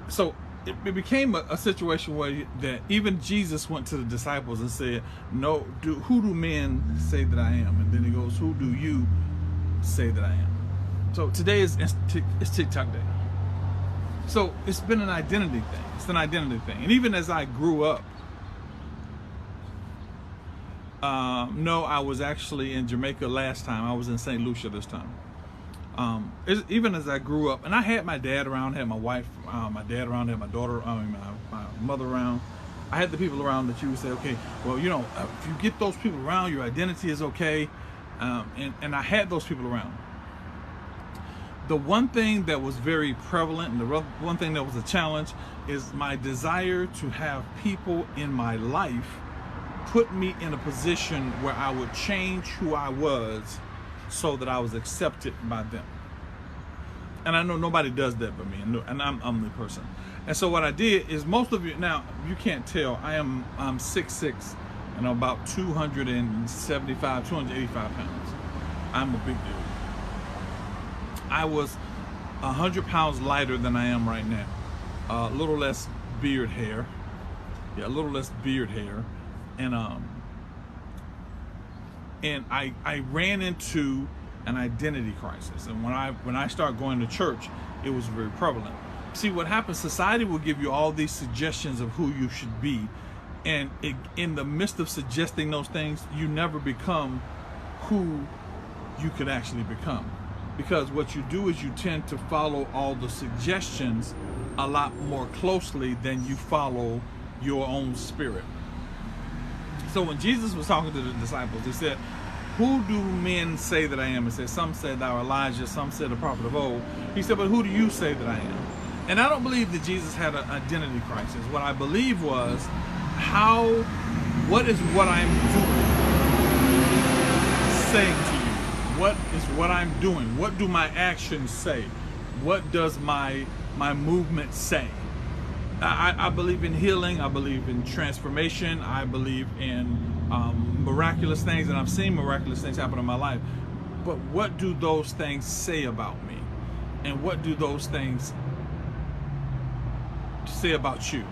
So it became a situation where that even Jesus went to the disciples and said, "No, who do men say that I am?" And then he goes, "Who do you say that I am?" So today is TikTok day. So it's been an identity thing. It's an identity thing. And even as I grew up, no, I was actually in Jamaica last time. I was in St. Lucia this time. Even as I grew up, and I had my dad around, had my wife, my dad around, had my daughter, my mother around. I had the people around that you would say, okay, well, you know, if you get those people around, your identity is okay. And I had those people around. The one thing that was very prevalent and the one thing that was a challenge is my desire to have people in my life put me in a position where I would change who I was so that I was accepted by them. And I know nobody does that but me, and I'm the person. And so what I did is, most of you, now you can't tell, I'm 6'6", and I'm about 275, 285 pounds. I'm a big dude. I was 100 pounds lighter than I am right now. A little less beard hair. Yeah, a little less beard hair. And I ran into an identity crisis. And when I started going to church, it was very prevalent. See, what happens, society will give you all these suggestions of who you should be. And in the midst of suggesting those things, you never become who you could actually become. Because what you do is you tend to follow all the suggestions a lot more closely than you follow your own spirit. So when Jesus was talking to the disciples, he said, "Who do men say that I am?" He said, "Some said thou Elijah, some said a prophet of old." He said, "But who do you say that I am?" And I don't believe that Jesus had an identity crisis. What I believe was, what is what I'm doing saying to you? What is what I'm doing? What do my actions say? What does my movement say? I believe in healing. I believe in transformation. I believe in miraculous things, and I've seen miraculous things happen in my life. But what do those things say about me? And what do those things say about you?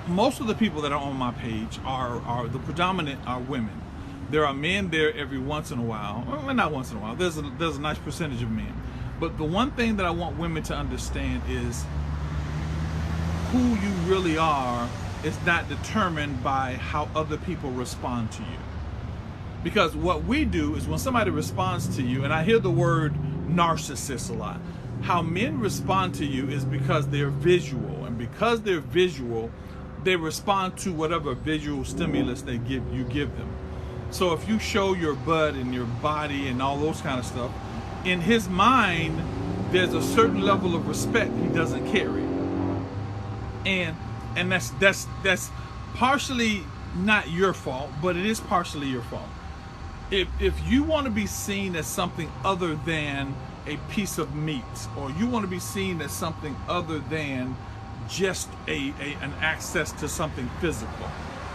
Most of the people that are on my page are the predominant are women. There are men there every once in a while. Well, not once in a while. There's a nice percentage of men. But the one thing that I want women to understand is who you really are is not determined by how other people respond to you. Because what we do is when somebody responds to you, and I hear the word narcissist a lot, how men respond to you is because they're visual. And because they're visual, they respond to whatever visual stimulus you give them. So if you show your butt and your body and all those kind of stuff, in his mind, there's a certain level of respect he doesn't carry. And that's partially not your fault, but it is partially your fault. If you want to be seen as something other than a piece of meat, or you want to be seen as something other than just an access to something physical,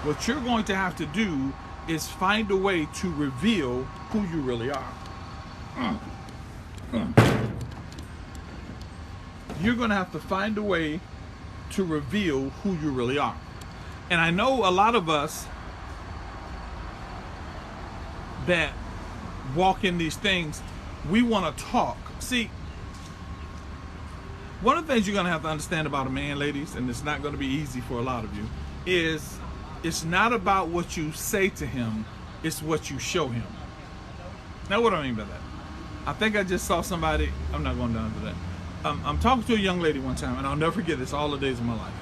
what you're going to have to do is find a way to reveal who you really are. You're going to have to find a way to reveal who you really are. And I know a lot of us that walk in these things, we want to talk. See, one of the things you're going to have to understand about a man, ladies, and it's not going to be easy for a lot of you, is it's not about what you say to him, it's what you show him. Now, what do I mean by that? I think I just saw somebody, I'm not going down to that. I'm talking to a young lady one time, and I'll never forget this all the days of my life.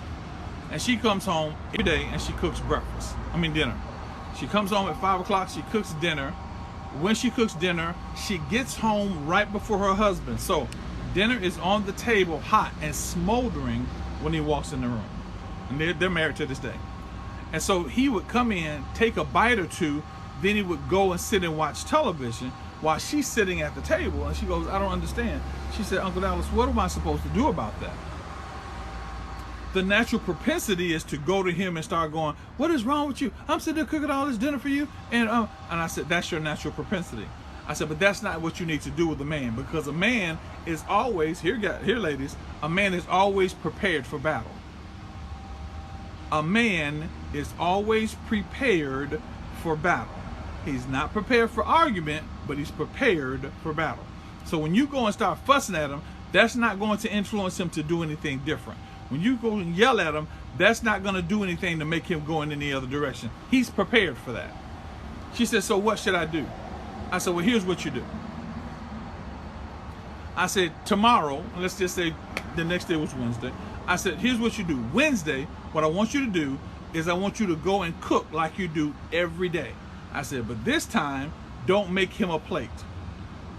And she comes home every day and she cooks dinner. She comes home at 5 o'clock, she cooks dinner. When she cooks dinner, she gets home right before her husband. So dinner is on the table, hot and smoldering when he walks in the room. And they're married to this day. And so he would come in, take a bite or two, then he would go and sit and watch television while she's sitting at the table. And she goes, "I don't understand." She said, "Uncle Dallas, what am I supposed to do about that?" The natural propensity is to go to him and start going, "What is wrong with you? I'm sitting there cooking all this dinner for you." And I said, "That's your natural propensity." I said, but that's not what you need to do with a man, because a man is always, here ladies, a man is always prepared for battle. A man is always prepared for battle. He's not prepared for argument, but he's prepared for battle. So when you go and start fussing at him, that's not going to influence him to do anything different. When you go and yell at him, that's not going to do anything to make him go in any other direction. He's prepared for that. She said, so what should I do? I said, well, here's what you do. I said, tomorrow, let's just say the next day was Wednesday. I said, here's what you do. Wednesday, what I want you to do is I want you to go and cook like you do every day. I said, but this time, don't make him a plate.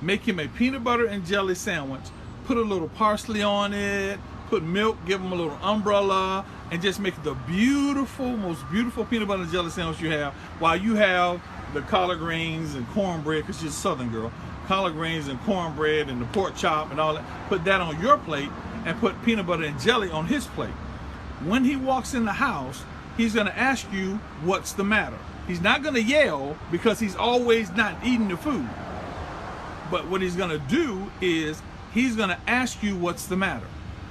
Make him a peanut butter and jelly sandwich. Put a little parsley on it. Put milk, give him a little umbrella, and just make the beautiful, most beautiful peanut butter and jelly sandwich you have, while you have the collard greens and cornbread, because she's a Southern girl. Collard greens and cornbread and the pork chop and all that. Put that on your plate and put peanut butter and jelly on his plate. When he walks in the house, he's going to ask you what's the matter. He's not going to yell because he's always not eating the food. But what he's going to do is he's going to ask you what's the matter.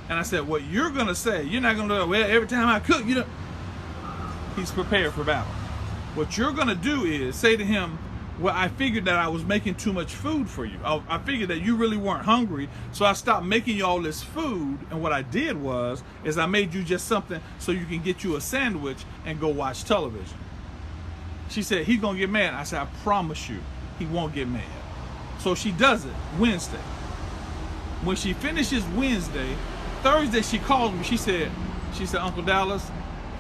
And I said, what you're going to say, you're not going to, well, every time I cook, you know. He's prepared for battle. What you're going to do is say to him, well, I figured that I was making too much food for you. I figured that you really weren't hungry, so I stopped making you all this food. And what I did was, is I made you just something so you can get you a sandwich and go watch television. She said, he's going to get mad. I said, I promise you, he won't get mad. So she does it Wednesday. When she finishes Wednesday, Thursday she calls me. She said, Uncle Dallas,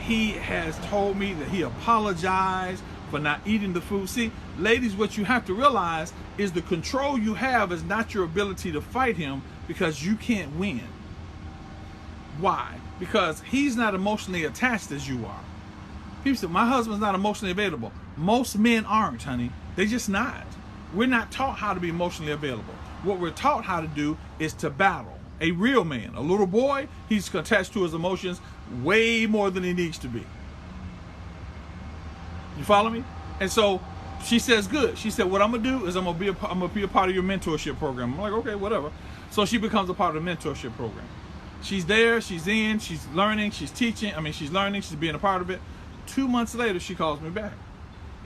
he has told me that he apologized for not eating the food. See, ladies, what you have to realize is the control you have is not your ability to fight him, because you can't win. Why? Because he's not emotionally attached as you are. People say, my husband's not emotionally available. Most men aren't, honey. They're just not. We're not taught how to be emotionally available. What we're taught how to do is to battle. A real man, a little boy, he's attached to his emotions way more than he needs to be. You follow me? And so she says, good. She said, what I'm going to do is I'm going to be a part of your mentorship program. I'm like, okay, whatever. So she becomes a part of the mentorship program. She's there, she's in, she's learning, she's teaching. I mean, she's learning, she's being a part of it. 2 months later, she calls me back.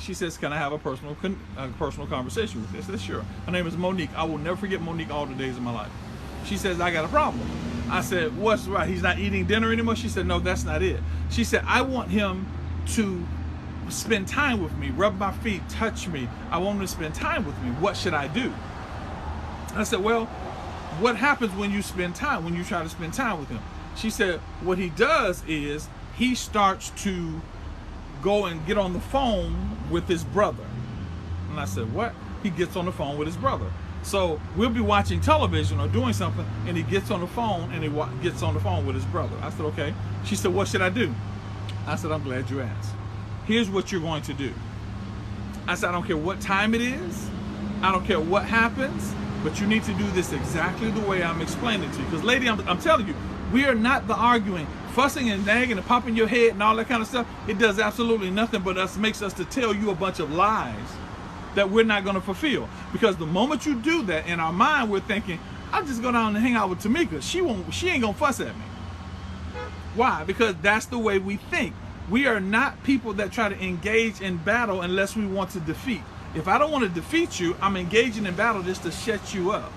She says, can I have a personal conversation with you? I said, sure. Her name is Monique. I will never forget Monique all the days of my life. She says, I got a problem. I said, what's right? He's not eating dinner anymore? She said, no, that's not it. She said, I want him to spend time with me, rub my feet, touch me. I want him to spend time with me. What should I do? I said, well, what happens when you spend time, when you try to spend time with him? She said, what he does is he starts to go and get on the phone with his brother. And I said, what? He gets on the phone with his brother. So we'll be watching television or doing something, and he gets on the phone and he gets on the phone with his brother. I said, okay. She said, what should I do? I said, I'm glad you asked. Here's what you're going to do. I said, I don't care what time it is. I don't care what happens, but you need to do this exactly the way I'm explaining to you. Because lady, I'm telling you, we are not the arguing, fussing and nagging and popping your head and all that kind of stuff. It does absolutely nothing but makes us to tell you a bunch of lies that we're not going to fulfill. Because the moment you do that, in our mind, we're thinking, I'll just go down and hang out with Tamika. She ain't going to fuss at me. Why? Because that's the way we think. We are not people that try to engage in battle unless we want to defeat. If I don't want to defeat you, I'm engaging in battle just to shut you up.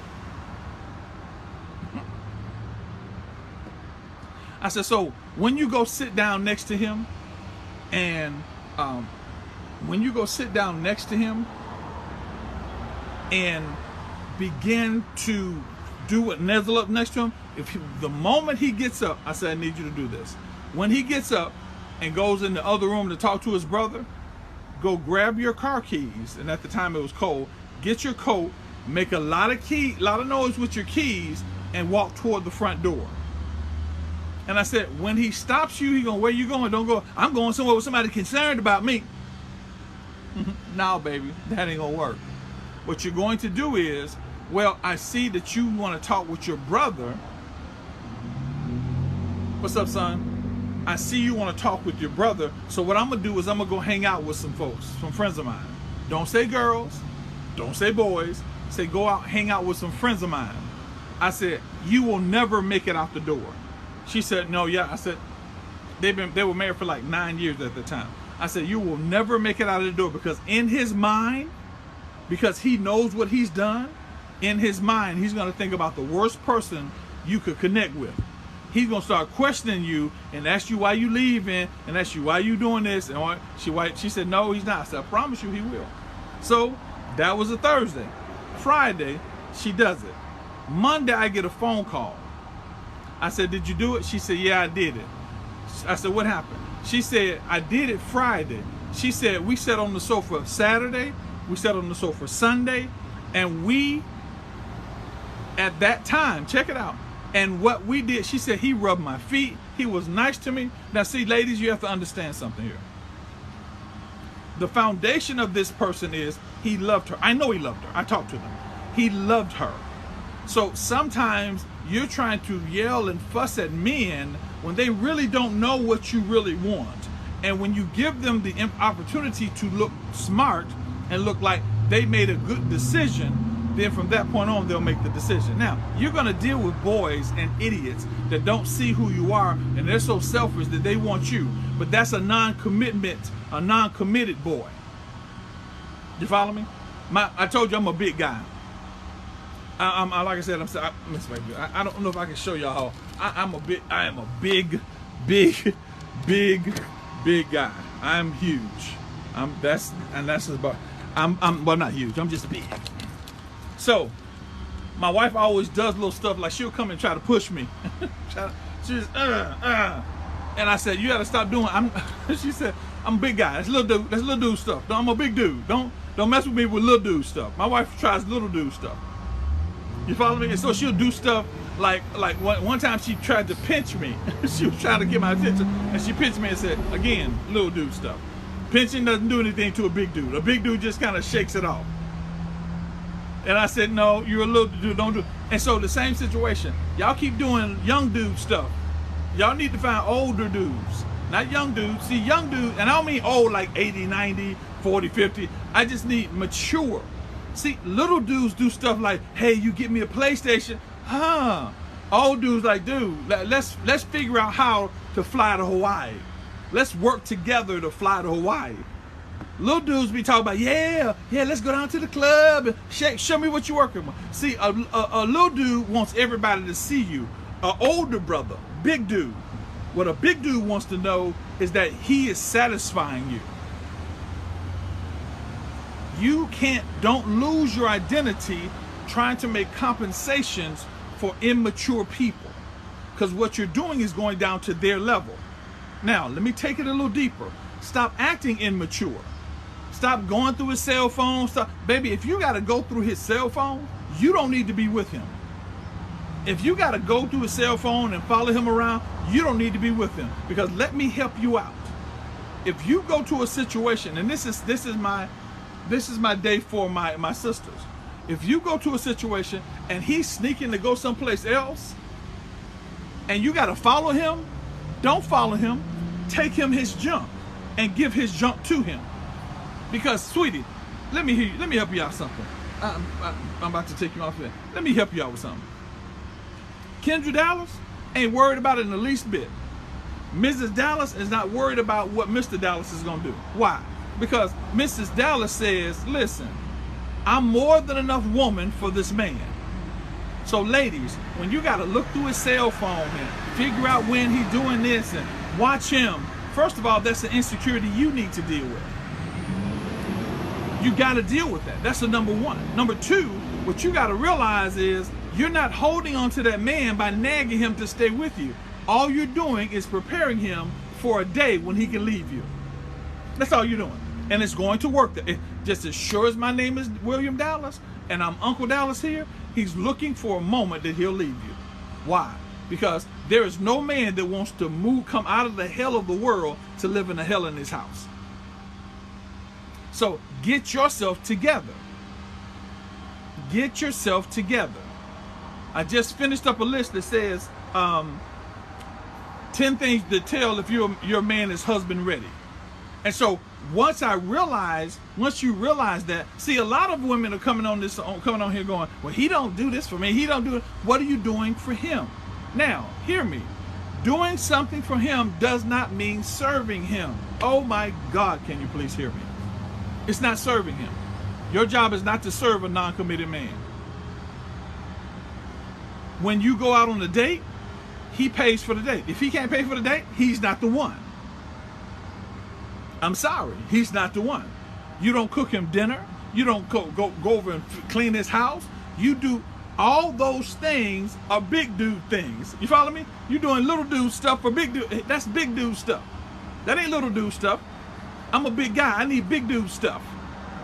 I said, so when you go sit down next to him, and begin to do what nuzzle up next to him, the moment he gets up, I said, I need you to do this. When he gets up and goes in the other room to talk to his brother, go grab your car keys, and at the time it was cold, get your coat, make a lot of noise with your keys, and walk toward the front door. And I said, when he stops you, he going, where you going? Don't go, I'm going somewhere with somebody concerned about me. No, baby, that ain't gonna work. What you're going to do is, well, I see that you want to talk with your brother. What's up, son? I see you want to talk with your brother. So what I'm going to do is I'm going to go hang out with some folks, some friends of mine. Don't say girls. don't say boys, say go out, hang out with some friends of mine. I said, you will never make it out the door. She said, no, yeah. I said, they were married for like 9 years at the time. I said, you will never make it out of the door, because in his mind, because he knows what he's done, in his mind, he's going to think about the worst person you could connect with. He's going to start questioning you and ask you why you leaving and ask you why you doing this. And she said, no, he's not. I said, I promise you he will. So that was a Thursday. Friday, she does it. Monday, I get a phone call. I said, did you do it? She said, yeah, I did it. I said, what happened? She said, I did it Friday. She said, we sat on the sofa Saturday, we sat on the sofa Sunday, and we, at that time, check it out, and what we did, she said, he rubbed my feet, he was nice to me. Now see, ladies, you have to understand something here. The foundation of this person is he loved her. I know he loved her. I talked to them. He loved her. So sometimes you're trying to yell and fuss at men when they really don't know what you really want. And when you give them the opportunity to look smart and look like they made a good decision, then from that point on, they'll make the decision. Now, you're going to deal with boys and idiots that don't see who you are, and they're so selfish that they want you. But that's a non-committed boy. You follow me? I told you I'm a big guy. I'm like I said, I don't know if I can show y'all how I am a big guy. I'm huge. Well, not huge. I'm just big. So my wife always does little stuff, like she'll come and try to push me. She's and I said, you got to stop doing. She said, I'm a big guy. That's little dude stuff. I'm a big dude. Don't mess with me with little dude stuff. My wife tries little dude stuff. You follow me? And so she'll do stuff like one time she tried to pinch me. She was trying to get my attention, and she pinched me and said, again, little dude stuff. Pinching doesn't do anything to a big dude. A big dude just kind of shakes it off. And I said, no, you're a little dude, don't do it. And so the same situation. Y'all keep doing young dude stuff. Y'all need to find older dudes, not young dudes. See, young dudes, and I don't mean old like 80, 90, 40, 50. I just need mature. See, little dudes do stuff like, hey, you get me a PlayStation? Old dudes like, dude, let's figure out how to fly to Hawaii. Let's work together to fly to Hawaii. Little dudes be talking about, yeah, let's go down to the club and show me what you're working with. See, a little dude wants everybody to see you. An older brother, big dude, what a big dude wants to know is that he is satisfying you. Don't lose your identity trying to make compensations for immature people, because what you're doing is going down to their level. Now, let me take it a little deeper. Stop acting immature. Stop going through his cell phone. Baby, if you got to go through his cell phone, you don't need to be with him. If you got to go through his cell phone and follow him around, you don't need to be with him, because let me help you out. If you go to a situation, and this is my day for my sisters. If you go to a situation and he's sneaking to go someplace else and you got to follow him, don't follow him. Take him his junk and give his junk to him. Because, sweetie, let me help you out with something. I'm about to take you off there. Let me help you out with something. Kendra Dallas ain't worried about it in the least bit. Mrs. Dallas is not worried about what Mr. Dallas is going to do. Why? Because Mrs. Dallas says, listen, I'm more than enough woman for this man. So ladies, when you got to look through his cell phone and figure out when he's doing this and watch him, first of all, that's an insecurity you need to deal with. You got to deal with that. That's the number one. Number two, what you got to realize is you're not holding on to that man by nagging him to stay with you. All you're doing is preparing him for a day when he can leave you. That's all you're doing. And it's going to work. Just as sure as my name is William Dallas and I'm Uncle Dallas here, he's looking for a moment that he'll leave you. Why? Because there is no man that wants to come out of the hell of the world to live in the hell in his house. So get yourself together. Get yourself together. I just finished up a list that says 10 things to tell if your man is husband ready. And so once you realize that, see, a lot of women are coming on here going, well, he don't do this for me. He don't do it. What are you doing for him? Now, hear me. Doing something for him does not mean serving him. Oh my God, can you please hear me? It's not serving him. Your job is not to serve a non-committed man. When you go out on a date, he pays for the date. If he can't pay for the date, he's not the one. I'm sorry, he's not the one. You don't cook him dinner. You don't go over and clean his house. You do all those things are big dude things. You follow me? You're doing little dude stuff for big dude. That's big dude stuff. That ain't little dude stuff. I'm a big guy. I need big dude stuff.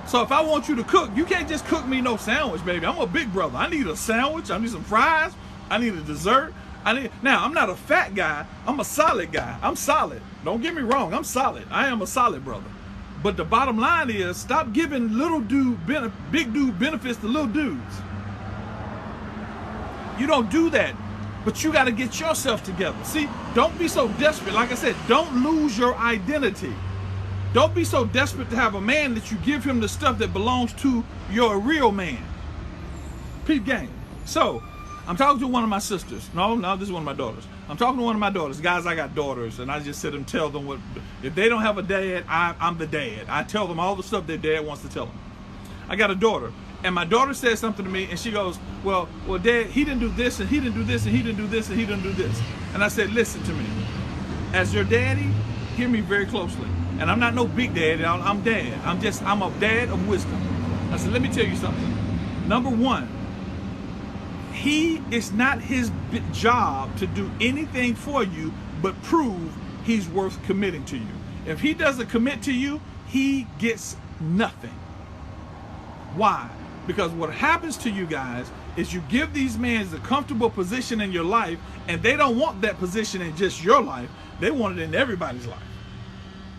So if I want you to cook, you can't just cook me no sandwich, baby. I'm a big brother. I need a sandwich. I need some fries. I need a dessert. Now, I'm not a fat guy. I'm a solid guy. I'm solid. Don't get me wrong. I'm solid. I am a solid brother. But the bottom line is, stop giving big dude benefits to little dudes. You don't do that. But you got to get yourself together. See, don't be so desperate. Like I said, don't lose your identity. Don't be so desperate to have a man that you give him the stuff that belongs to your real man. Peep game. So, I'm talking to one of my sisters. No, this is one of my daughters. I'm talking to one of my daughters. Guys, I got daughters, and I just sit and tell them if they don't have a dad, I'm the dad. I tell them all the stuff their dad wants to tell them. I got a daughter, and my daughter said something to me, and she goes, well, Dad, he didn't do this, and he didn't do this, and he didn't do this, and he didn't do this. And I said, listen to me. As your daddy, hear me very closely. And I'm not no big daddy. I'm dad. I'm a dad of wisdom. I said, let me tell you something. Number one, it's not his job to do anything for you but prove he's worth committing to you. If he doesn't commit to you, he gets nothing. Why? Because what happens to you guys is you give these men a comfortable position in your life, and they don't want that position in just your life. They want it in everybody's life.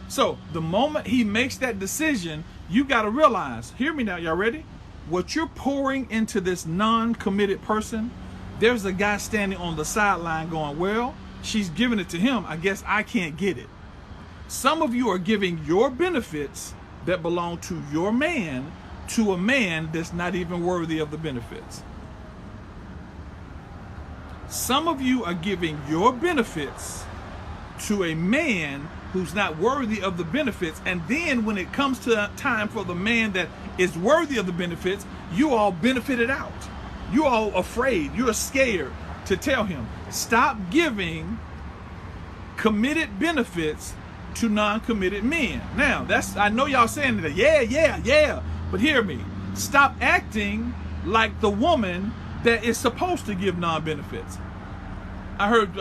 So the moment he makes that decision, you got to realize, hear me now, y'all ready? What you're pouring into this non-committed person, there's a guy standing on the sideline going, well, she's giving it to him. I guess I can't get it. Some of you are giving your benefits that belong to your man to a man that's not even worthy of the benefits. Some of you are giving your benefits to a man who's not worthy of the benefits, and then when it comes to time for the man that is worthy of the benefits, you all benefited out. You all afraid. You're scared to tell him. Stop giving committed benefits to non-committed men. Now, I know y'all saying that, yeah, but hear me. Stop acting like the woman that is supposed to give non-benefits. I heard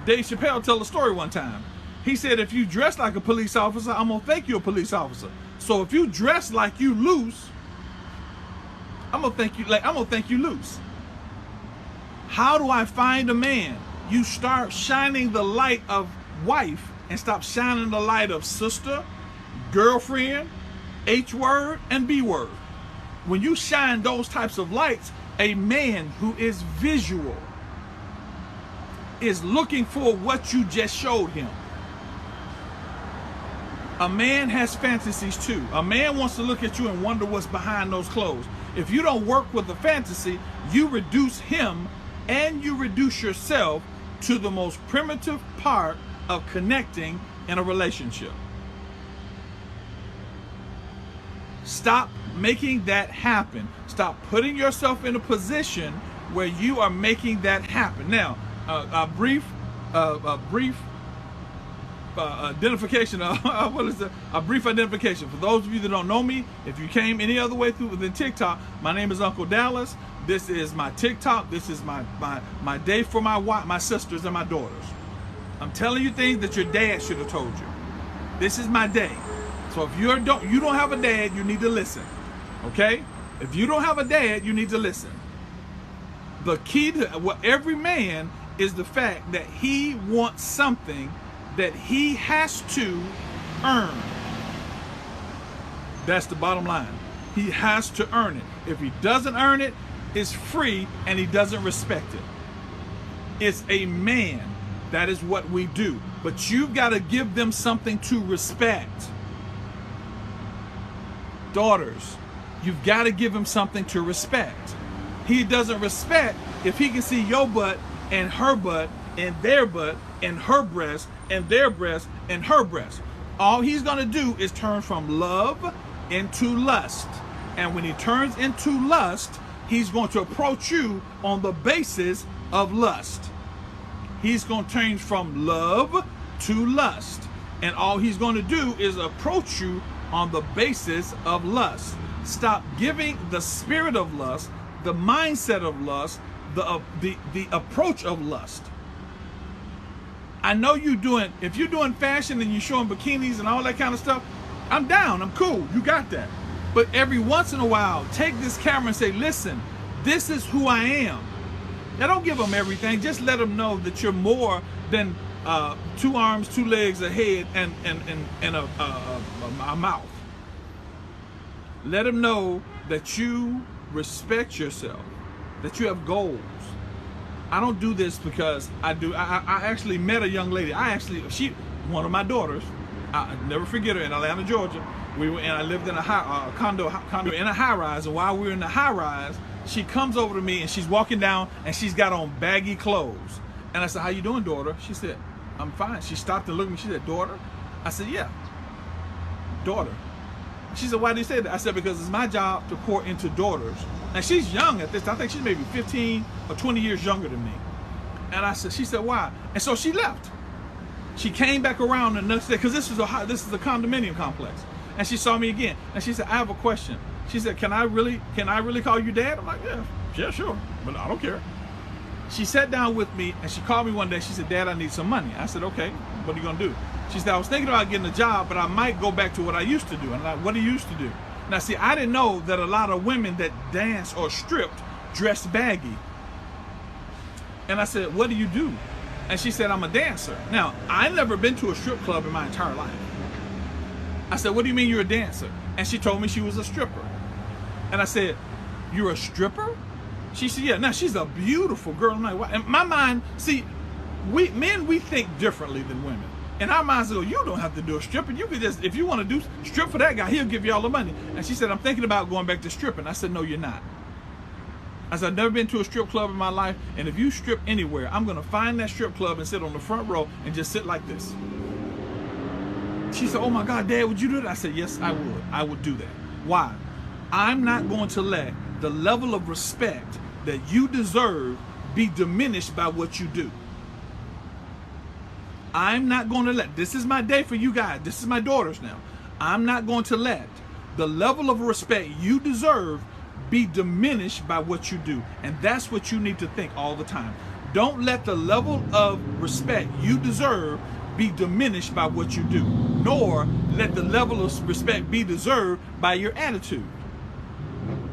Dave Chappelle tell a story one time. He said, if you dress like a police officer, I'm gonna think you're a police officer. So if you dress like you loose, I'm gonna think you loose. How do I find a man? You start shining the light of wife and stop shining the light of sister, girlfriend, H word, and B word. When you shine those types of lights, a man who is visual is looking for what you just showed him. A man has fantasies too. A man wants to look at you and wonder what's behind those clothes. If you don't work with the fantasy, you reduce him and you reduce yourself to the most primitive part of connecting in a relationship. Stop making that happen. Stop putting yourself in a position where you are making that happen. Now, a brief identification. A brief identification. For those of you that don't know me, if you came any other way through within TikTok, my name is Uncle Dallas. This is my TikTok. This is my day for my sisters and my daughters. I'm telling you things that your dad should have told you. This is my day. So if you don't have a dad, you need to listen. Okay? If you don't have a dad, you need to listen. The key to every man is the fact that he wants something that he has to earn. That's the bottom line. He has to earn it. If he doesn't earn it, it's free and he doesn't respect it. It's a man. That is what we do. But you've got to give them something to respect. Daughters, you've got to give him something to respect. He doesn't respect if he can see your butt and her butt and their butt and her breast and their breast and her breast. All he's going to do is turn from love into lust. And when he turns into lust, he's going to approach you on the basis of lust. He's going to change from love to lust. And all he's going to do is approach you on the basis of lust. Stop giving the spirit of lust, the mindset of lust, the approach of lust. I know if you're doing fashion and you're showing bikinis and all that kind of stuff, I'm down, I'm cool, you got that. But every once in a while, take this camera and say, listen, this is who I am. Now don't give them everything, just let them know that you're more than 2 arms, 2 legs, a head, and a mouth. Let them know that you respect yourself, that you have goals. I don't do this because I actually met a young lady. One of my daughters, I never forget her, in Atlanta, Georgia. I lived in a condo in a high rise, and while we were in the high rise, she comes over to me and she's walking down and she's got on baggy clothes. And I said, how you doing, daughter? She said, I'm fine. She stopped and looked at me. She said, daughter? I said, yeah, daughter. She said, why do you say that? I said, because it's my job to pour into daughters. And she's young at this. I think she's maybe 15 or 20 years younger than me. And she said, why? And so she left. She came back around the next day, because this is a condominium complex. And she saw me again. And she said, I have a question. She said, can I really call you dad? I'm like, yeah, sure. But I don't care. She sat down with me and she called me one day. She said, Dad, I need some money. I said, okay, what are you going to do? She said, I was thinking about getting a job, but I might go back to what I used to do. And I'm like, what do you used to do? Now, see, I didn't know that a lot of women that dance or stripped dressed baggy. And I said, what do you do? And she said, I'm a dancer. Now, I've never been to a strip club in my entire life. I said, what do you mean you're a dancer? And she told me she was a stripper. And I said, you're a stripper? She said, yeah. Now, she's a beautiful girl. I'm like, what? In my mind, see, men, we think differently than women. In our minds, go, you don't have to do a stripper. You could just, if you want to do strip for that guy, he'll give you all the money. And she said, I'm thinking about going back to stripping. I said, no, you're not. I said, I've never been to a strip club in my life, and if you strip anywhere, I'm going to find that strip club and sit on the front row and just sit like this. She said, oh my God, Dad, would you do that? I said, yes, I would. I would do that. Why? I'm not going to let the level of respect that you deserve be diminished by what you do. I'm not going to let, this is my day for you guys, this is my daughters now. I'm not going to let the level of respect you deserve be diminished by what you do. And that's what you need to think all the time. Don't let the level of respect you deserve be diminished by what you do, nor let the level of respect be deserved by your attitude.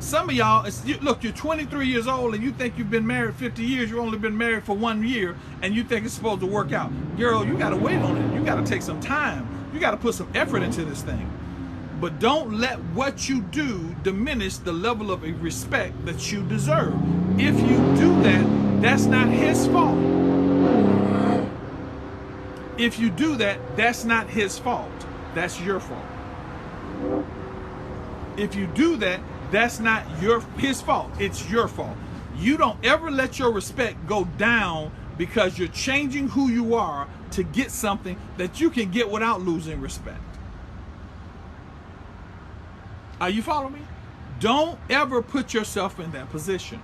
Some of y'all, look, you're 23 years old and you think you've been married 50 years, you've only been married for 1 year, and you think it's supposed to work out. Girl, you got to wait on it. You got to take some time. You got to put some effort into this thing. But don't let what you do diminish the level of respect that you deserve. If you do that, that's not his fault. If you do that, that's not his fault. That's your fault. If you do that, that's not his fault. It's your fault. You don't ever let your respect go down because you're changing who you are to get something that you can get without losing respect. Are you following me? Don't ever put yourself in that position.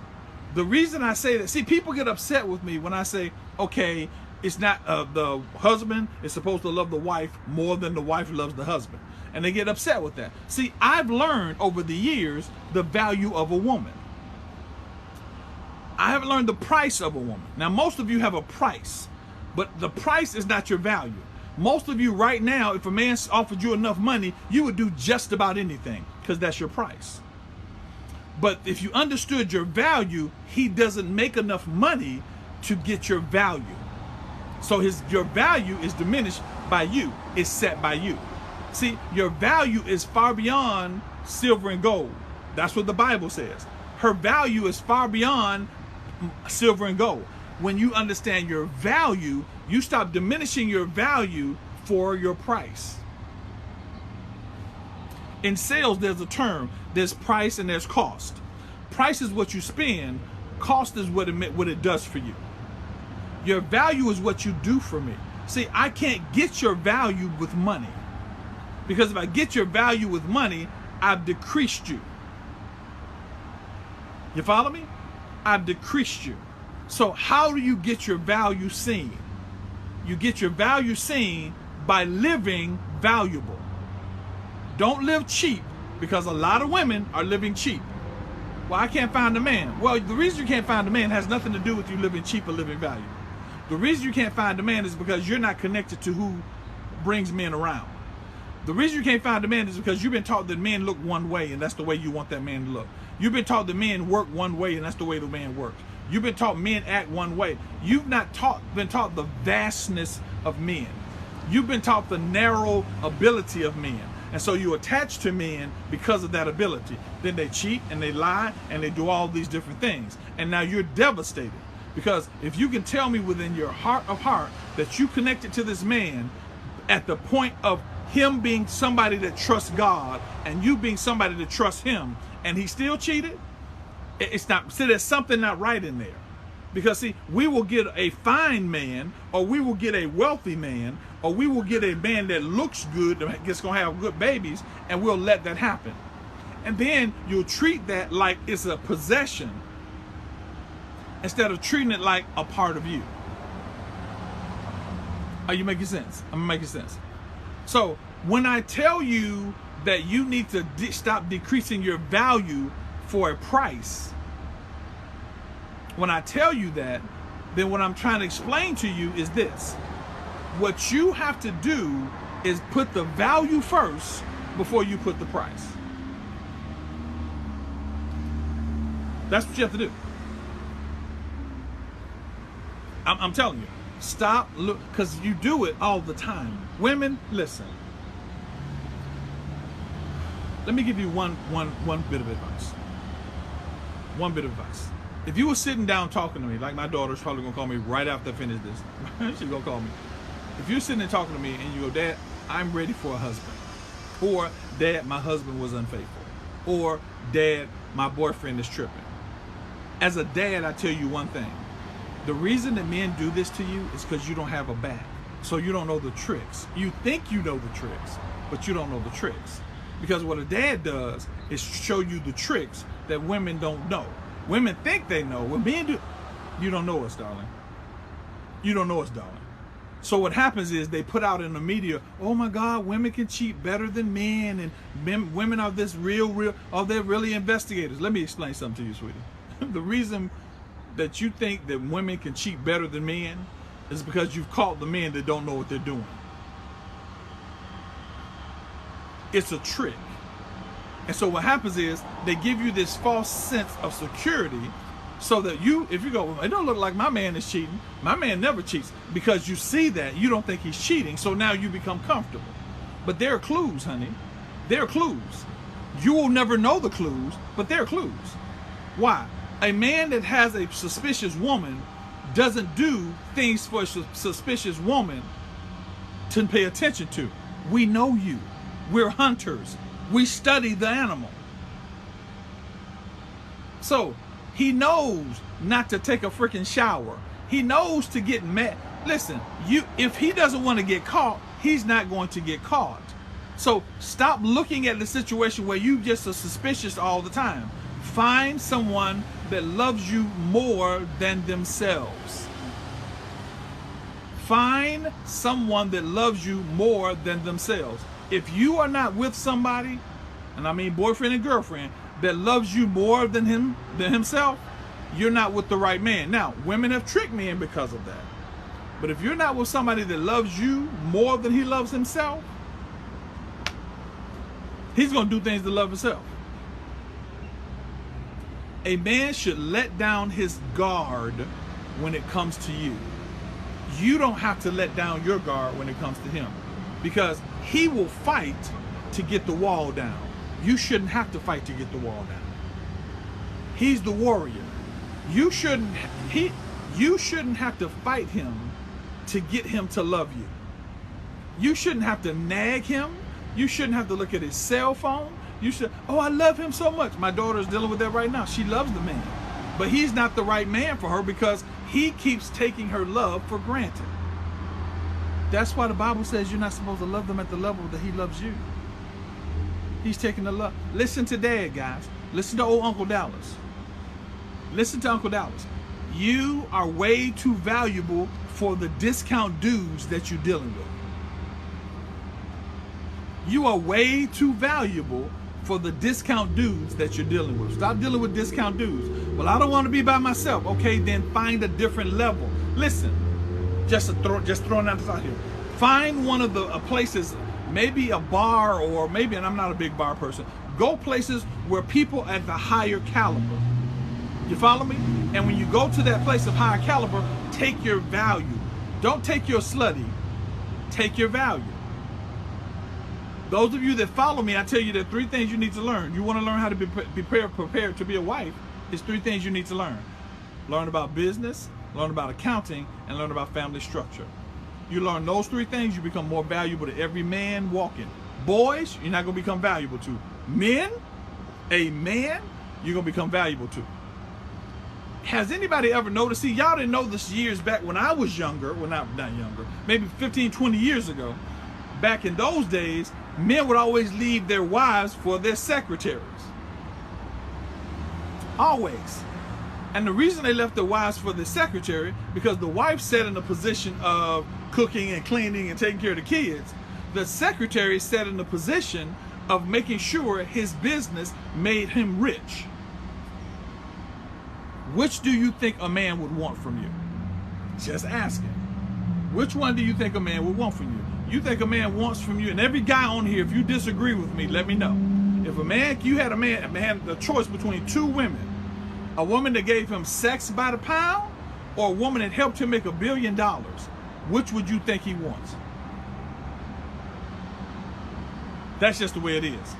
The reason I say that, see, people get upset with me when I say, okay, it's not the husband is supposed to love the wife more than the wife loves the husband. And they get upset with that. See, I've learned over the years the value of a woman. I haven't learned the price of a woman. Now, most of you have a price, but the price is not your value. Most of you right now, if a man offered you enough money, you would do just about anything because that's your price. But if you understood your value, he doesn't make enough money to get your value. So your value is diminished by you. It's set by you. See, your value is far beyond silver and gold. That's what the Bible says. Her value is far beyond silver and gold. When you understand your value, you stop diminishing your value for your price. In sales, there's a term. There's price and there's cost. Price is what you spend. Cost is what it does for you. Your value is what you do for me. See, I can't get your value with money. Because if I get your value with money, I've decreased you. You follow me? I've decreased you. So how do you get your value seen? You get your value seen by living valuable. Don't live cheap, because a lot of women are living cheap. Well, I can't find a man. Well, the reason you can't find a man has nothing to do with you living cheap or living valuable. The reason you can't find a man is because you're not connected to who brings men around. The reason you can't find a man is because you've been taught that men look one way, and that's the way you want that man to look. You've been taught that men work one way, and that's the way the man works. You've been taught men act one way. You've not been taught the vastness of men. You've been taught the narrow ability of men. And so you attach to men because of that ability. Then they cheat and they lie and they do all these different things. And now you're devastated. Because if you can tell me within your heart of heart that you connected to this man at the point of him being somebody that trusts God and you being somebody that trusts him, and he still cheated, it's not. See, there's something not right in there. Because see, we will get a fine man, or we will get a wealthy man, or we will get a man that looks good, that's going to have good babies, and we'll let that happen. And then you'll treat that like it's a possession instead of treating it like a part of you. Are you making sense? I'm making sense. So when I tell you that you need to stop decreasing your value for a price, when I tell you that, then what I'm trying to explain to you is this. What you have to do is put the value first before you put the price. That's what you have to do. I'm telling you, stop, look, because you do it all the time. Women, listen. Let me give you one bit of advice. One bit of advice. If you were sitting down talking to me, like my daughter's probably going to call me right after I finish this. She's going to call me. If you're sitting there talking to me and you go, Dad, I'm ready for a husband. Or, Dad, my husband was unfaithful. Or, Dad, my boyfriend is tripping. As a dad, I tell you one thing. The reason that men do this to you is because you don't have a back. So you don't know the tricks. You think you know the tricks, but you don't know the tricks. Because what a dad does is show you the tricks that women don't know. Women think they know. What men do, you don't know us, darling. You don't know us, darling. So what happens is they put out in the media, oh my God, women can cheat better than men, and women are this real, oh, they're really investigators. Let me explain something to you, sweetie. The reason that you think that women can cheat better than men is because you've caught the men that don't know what they're doing. It's a trick. And so what happens is they give you this false sense of security so that if you go, it don't look like my man is cheating. My man never cheats. Because you see that, you don't think he's cheating. So now you become comfortable. But there are clues, honey. There are clues. You will never know the clues, but there are clues. Why? A man that has a suspicious woman doesn't do things for a suspicious woman to pay attention to. We know you. We're hunters. We study the animal. So he knows not to take a freaking shower. He knows to get mad. Listen, if he doesn't want to get caught, he's not going to get caught. So stop looking at the situation where you just are suspicious all the time. Find someone that loves you more than themselves. Find someone that loves you more than themselves. If you are not with somebody, and I mean boyfriend and girlfriend, that loves you more than himself, you're not with the right man. Now, women have tricked men because of that. But if you're not with somebody that loves you more than he loves himself, he's going to do things to love himself. A man should let down his guard when it comes to you. You don't have to let down your guard when it comes to him, because he will fight to get the wall down. You shouldn't have to fight to get the wall down. He's the warrior. You shouldn't have to fight him to get him to love you. You shouldn't have to nag him. You shouldn't have to look at his cell phone. You should, oh, I love him so much. My daughter's dealing with that right now. She loves the man, but he's not the right man for her because he keeps taking her love for granted. That's why the Bible says you're not supposed to love them at the level that he loves you. He's taking the love. Listen to Dad, guys. Listen to old Uncle Dallas. Listen to Uncle Dallas. You are way too valuable for the discount dudes that you're dealing with. You are way too valuable for the discount dudes that you're dealing with. Stop dealing with discount dudes. Well, I don't want to be by myself. Okay, then find a different level. Listen, just throwing that out here. Find one of the places, maybe a bar, or maybe, and I'm not a big bar person, go places where people at the higher caliber. You follow me? And when you go to that place of higher caliber, take your value. Don't take your slutty. Take your value. Those of you that follow me, I tell you there are 3 things you need to learn. You want to learn how to be prepared to be a wife. It's 3 things you need to learn. Learn about business, learn about accounting, and learn about family structure. You learn those 3 things, you become more valuable to every man walking. Boys, you're not going to become valuable to. Men, a man, you're going to become valuable to. Has anybody ever noticed? See, y'all didn't know this years back when I was younger. Well, not younger. Maybe 15, 20 years ago. Back in those days, men would always leave their wives for their secretaries. Always. And the reason they left their wives for the secretary, because the wife sat in a position of cooking and cleaning and taking care of the kids. The secretary sat in the position of making sure his business made him rich. Which do you think a man would want from you? Just asking. Which one do you think a man would want from you? You think a man wants from you, and every guy on here, if you disagree with me, let me know. If you had a man the choice between 2 women, a woman that gave him sex by the pound, or a woman that helped him make $1 billion, which would you think he wants? That's just the way it is.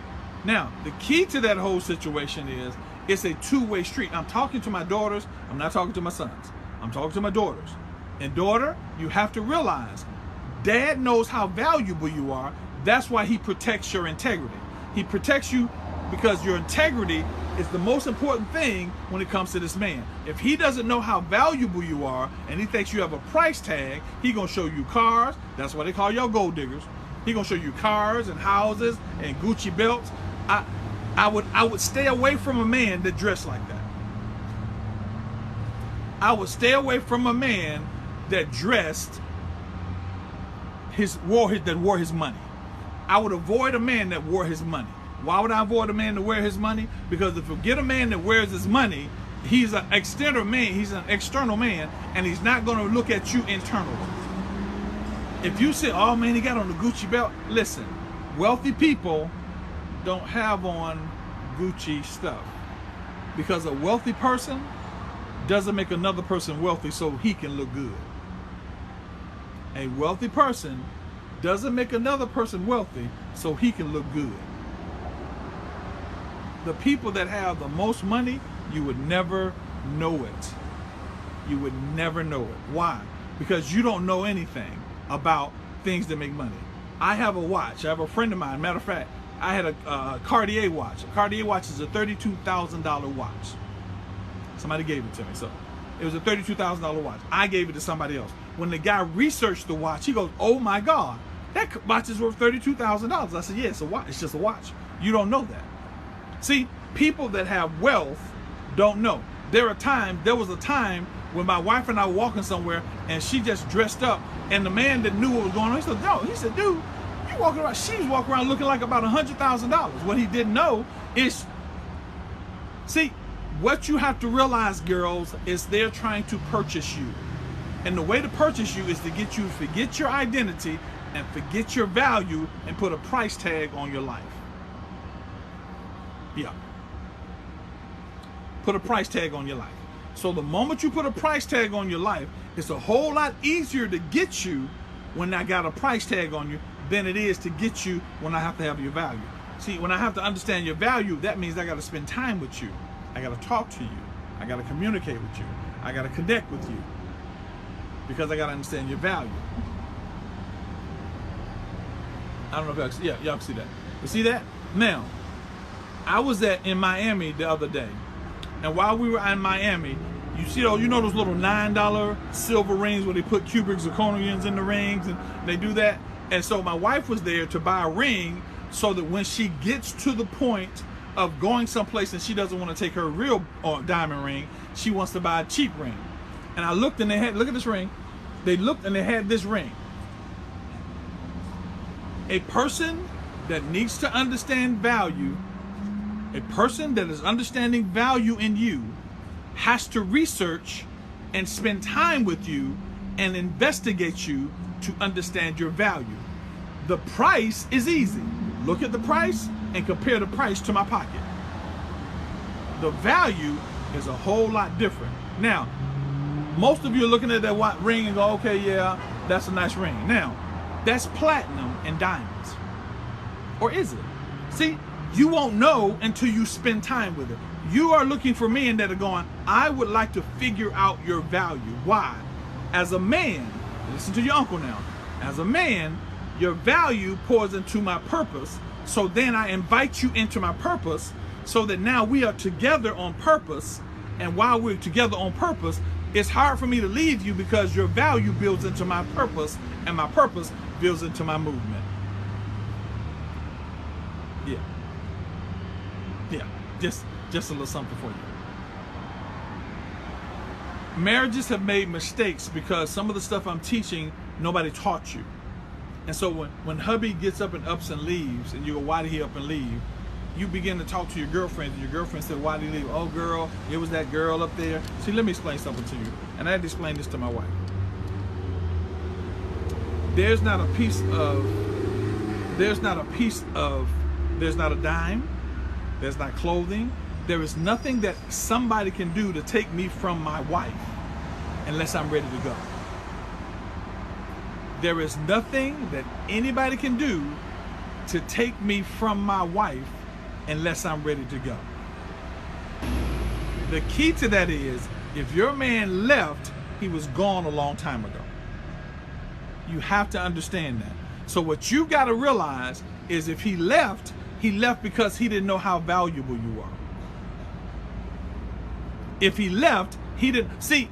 Now, the key to that whole situation is it's a 2-way street. I'm talking to my daughters. I'm not talking to my sons. I'm talking to my daughters. And daughter, you have to realize, Dad knows how valuable you are. That's why he protects your integrity. He protects you because your integrity is the most important thing when it comes to this man. If he doesn't know how valuable you are and he thinks you have a price tag, he gonna show you cars. That's why they call y'all gold diggers. He gonna show you cars and houses and Gucci belts. I would stay away from a man that dressed like that. I would stay away from a man that dressed wore his money. I would avoid a man that wore his money. Why would I avoid a man that wear his money? Because if you get a man that wears his money, he's an external man. He's an external man, and he's not going to look at you internally. If you say, "Oh man, he got on the Gucci belt," listen, wealthy people don't have on Gucci stuff, because a wealthy person doesn't make another person wealthy so he can look good. A wealthy person doesn't make another person wealthy so he can look good. The people that have the most money, you would never know it. You would never know it. Why? Because you don't know anything about things that make money. I have a watch. I have a friend of mine. Matter of fact, I had a Cartier watch. A Cartier watch is a $32,000 watch. Somebody gave it to me. So it was a $32,000 watch. I gave it to somebody else. When the guy researched the watch, he goes, "Oh my God, that watch is worth $32,000. I said, "Yeah, it's a watch. It's just a watch. You don't know that." See, people that have wealth don't know. There was a time when my wife and I were walking somewhere and she just dressed up, and the man that knew what was going on, he said, "No," he said, "Dude, you walking around," she was walking around looking like about $100,000. What he didn't know is, see, what you have to realize, girls, is they're trying to purchase you. And the way to purchase you is to get you to forget your identity and forget your value and put a price tag on your life. Yeah. Put a price tag on your life. So the moment you put a price tag on your life, it's a whole lot easier to get you when I got a price tag on you than it is to get you when I have to have your value. See, when I have to understand your value, that means I got to spend time with you. I got to talk to you. I got to communicate with you. I got to connect with you. Because I got to understand your value. I don't know if y'all can see, yeah, y'all can see that. You see that? Now, I was in Miami the other day, and while we were in Miami, you see those, you know those little $9 silver rings where they put cubic zirconians in the rings, and they do that. And so my wife was there to buy a ring so that when she gets to the point of going someplace and she doesn't want to take her real diamond ring, she wants to buy a cheap ring. And I looked and they had, look at this ring. They looked and they had this ring. A person that needs to understand value, a person that is understanding value in you, has to research and spend time with you and investigate you to understand your value. The price is easy. Look at the price and compare the price to my pocket. The value is a whole lot different. Now, most of you are looking at that ring and go, okay, yeah, that's a nice ring. Now, that's platinum and diamonds. Or is it? See, you won't know until you spend time with it. You are looking for men that are going, I would like to figure out your value. Why? As a man, listen to your uncle now. As a man, your value pours into my purpose. So then I invite you into my purpose so that now we are together on purpose. And while we're together on purpose, it's hard for me to leave you because your value builds into my purpose and my purpose builds into my movement. Yeah. Yeah. Just a little something for you. Marriages have made mistakes because some of the stuff I'm teaching, nobody taught you. And so when hubby gets up and ups and leaves, and you go, why did he up and leave? You begin to talk to your girlfriend, and your girlfriend said, why did he leave? Oh, girl, it was that girl up there. See, let me explain something to you. And I had to explain this to my wife. There's not a dime, there's not clothing, there is nothing that somebody can do to take me from my wife unless I'm ready to go. There is nothing that anybody can do to take me from my wife unless I'm ready to go. The key to that is, if your man left, he was gone a long time ago. You have to understand that. So what you got to realize is if he left because he didn't know how valuable you are. If he left, he didn't. See,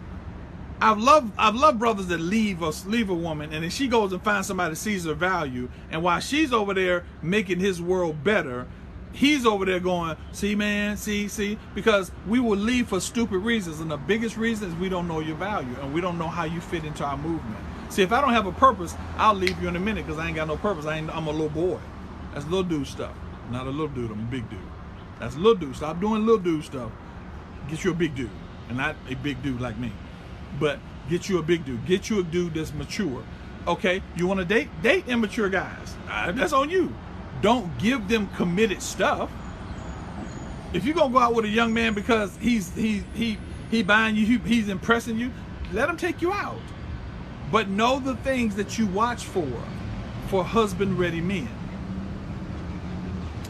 I've loved brothers that leave a woman, and then she goes and finds somebody that sees her value, and while she's over there making his world better, he's over there going, see, man, see, because we will leave for stupid reasons, and the biggest reason is we don't know your value, and we don't know how you fit into our movement. See, if I don't have a purpose, I'll leave you in a minute because I ain't got no purpose. I'm a little boy. That's little dude stuff. Not a little dude, I'm a big dude. That's little dude. Stop doing little dude stuff. Get you a big dude, and not a big dude like me. But get you a big dude. Get you a dude that's mature. Okay, you want to date? Date immature guys. That's on you. Don't give them committed stuff. If you're gonna go out with a young man because he's buying you, he's impressing you, let him take you out. But know the things that you watch for husband-ready men.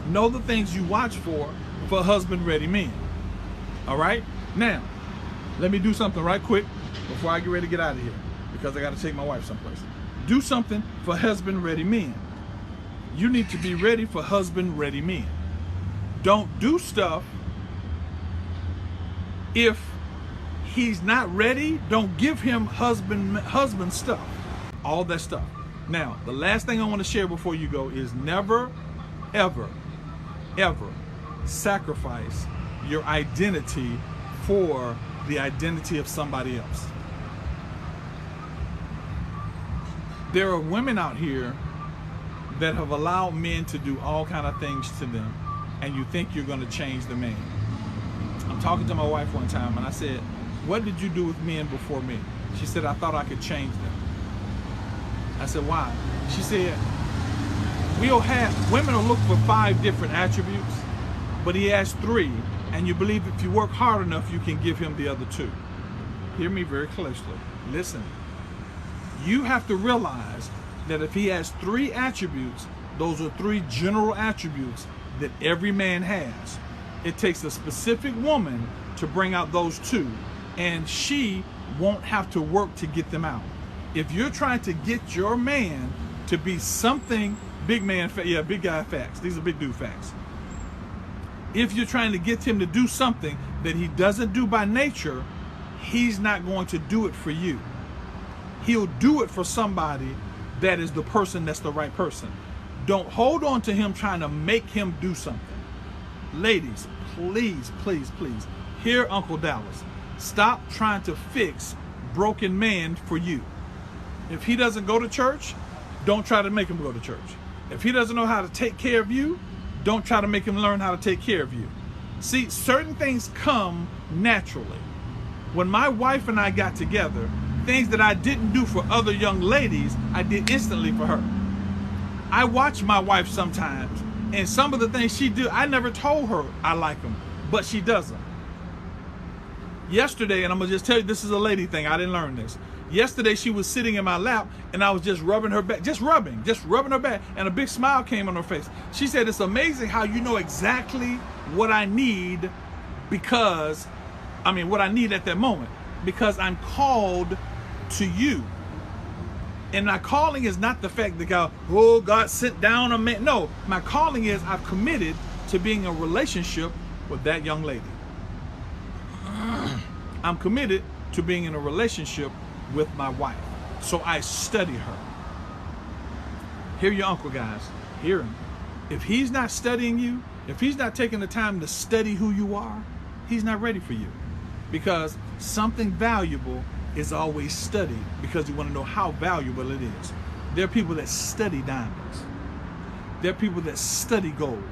Know the things you watch for husband-ready men. All right? Now, let me do something right quick before I get ready to get out of here, because I got to take my wife someplace. Do something for husband-ready men. You need to be ready for husband-ready men. Don't do stuff if he's not ready. Don't give him husband stuff. All that stuff. Now, the last thing I want to share before you go is never, ever, ever sacrifice your identity for the identity of somebody else. There are women out here that have allowed men to do all kind of things to them, and you think you're going to change the man. I'm talking to my wife one time, and I said, what did you do with men before me? She said, I thought I could change them. I said, why? She said, women will look for 5 different attributes, but he has 3, and you believe if you work hard enough, you can give him the other 2. Hear me very closely. Listen. You have to realize that if he has 3 attributes, those are 3 general attributes that every man has. It takes a specific woman to bring out those 2, and she won't have to work to get them out. If you're trying to get your man to be something Big man, yeah, big guy facts. These are big dude facts. If you're trying to get him to do something that he doesn't do by nature, he's not going to do it for you. He'll do it for somebody that is the person that's the right person. Don't hold on to him trying to make him do something. Ladies, please, please, please, hear Uncle Dallas. Stop trying to fix broken man for you. If he doesn't go to church, don't try to make him go to church. If he doesn't know how to take care of you, don't try to make him learn how to take care of you. See, certain things come naturally. When my wife and I got together, things that I didn't do for other young ladies, I did instantly for her. I watch my wife sometimes, and some of the things she do, I never told her I like them, but she does them. Yesterday, and I'm gonna just tell you, this is a lady thing, I didn't learn this. Yesterday, she was sitting in my lap, and I was just rubbing her back, just rubbing her back, and a big smile came on her face. She said, it's amazing how you know exactly what I need what I need at that moment, because I'm called to you. And my calling is not the fact that God sent down a man. No, my calling is I've committed to being in a relationship with that young lady. I'm committed to being in a relationship with my wife. So I study her. Hear your uncle, guys. Hear him. If he's not studying you, if he's not taking the time to study who you are, he's not ready for you. Because something valuable is always studied, because you want to know how valuable it is. There are people that study diamonds. There are people that study gold.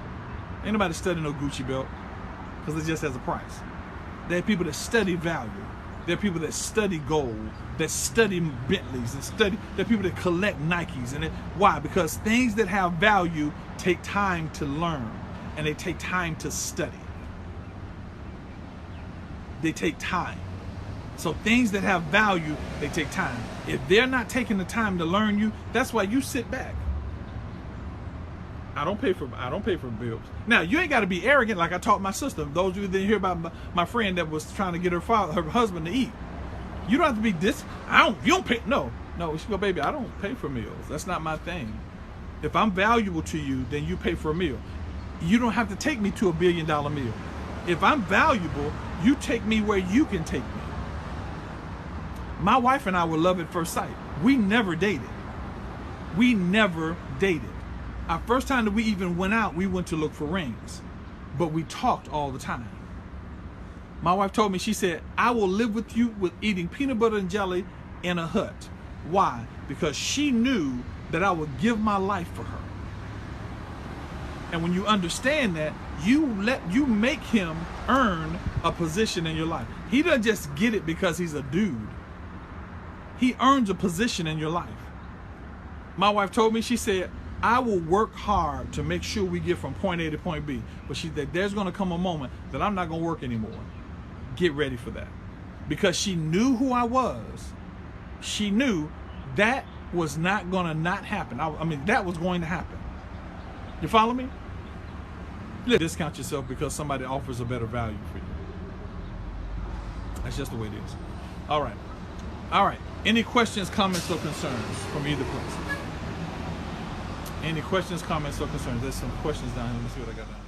Ain't nobody study no Gucci belt, because it just has a price. There are people that study value. There are people that study gold, that study Bentleys, there are people that collect Nikes. Why? Because things that have value take time to learn, and they take time to study. They take time. So things that have value, they take time. If they're not taking the time to learn you, that's why you sit back. I don't pay for bills. Now, you ain't got to be arrogant like I taught my sister. Those of you that didn't hear about my friend that was trying to get her husband to eat. You don't have to be you don't pay. No, she go, baby, I don't pay for meals. That's not my thing. If I'm valuable to you, then you pay for a meal. You don't have to take me to $1 billion meal. If I'm valuable, you take me where you can take me. My wife and I were love at first sight. We never dated. Our first time that we even went out, we went to look for rings. But we talked all the time. My wife told me, she said, I will live with you with eating peanut butter and jelly in a hut. Why? Because she knew that I would give my life for her. And when you understand that, you make him earn a position in your life. He doesn't just get it because he's a dude. He earns a position in your life. My wife told me, she said, I will work hard to make sure we get from point A to point B. But she said, there's going to come a moment that I'm not going to work anymore. Get ready for that. Because she knew who I was. She knew that was not going to not happen. That was going to happen. You follow me? You discount yourself because somebody offers a better value for you. That's just the way it is. All right. Any questions, comments, or concerns from either place? Any questions, comments, or concerns? There's some questions down here. Let me see what I got down.